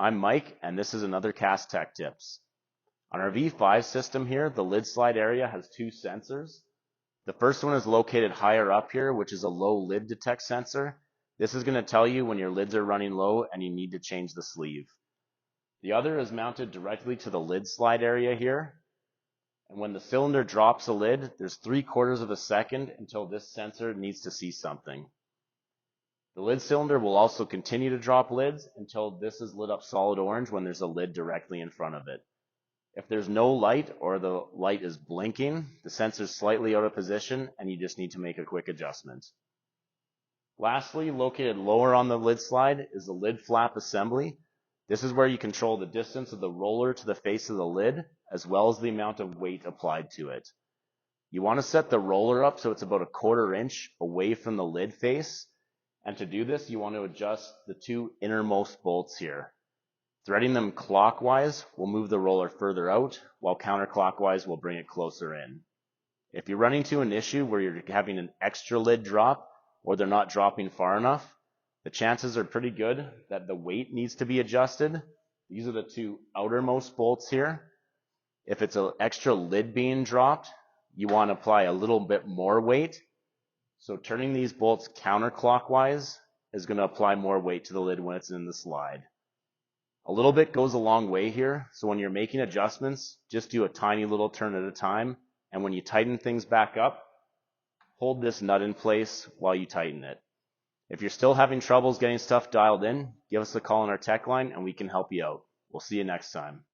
I'm Mike, and this is another Cast Tech Tips. On our V5 system here, the lid slide area has two sensors. The first one is located higher up here, which is a low lid detect sensor. This is going to tell you when your lids are running low and you need to change the sleeve. The other is mounted directly to the lid slide area here. And when the cylinder drops a lid, there's 3/4 of a second until this sensor needs to see something. The lid cylinder will also continue to drop lids until this is lit up solid orange when there's a lid directly in front of it. If there's no light or the light is blinking, the sensor is slightly out of position and you just need to make a quick adjustment. Lastly, located lower on the lid slide is the lid flap assembly. This is where you control the distance of the roller to the face of the lid, as well as the amount of weight applied to it. You want to set the roller up so it's about 1/4 inch away from the lid face. And to do this, you want to adjust the two innermost bolts here. Threading them clockwise will move the roller further out, while counterclockwise will bring it closer in. If you're running into an issue where you're having an extra lid drop, or they're not dropping far enough, the chances are pretty good that the weight needs to be adjusted. These are the two outermost bolts here. If it's an extra lid being dropped, you want to apply a little bit more weight. So turning these bolts counterclockwise is going to apply more weight to the lid when it's in the slide. A little bit goes a long way here, so when you're making adjustments, just do a tiny little turn at a time, and when you tighten things back up, hold this nut in place while you tighten it. If you're still having troubles getting stuff dialed in, give us a call on our tech line and we can help you out. We'll see you next time.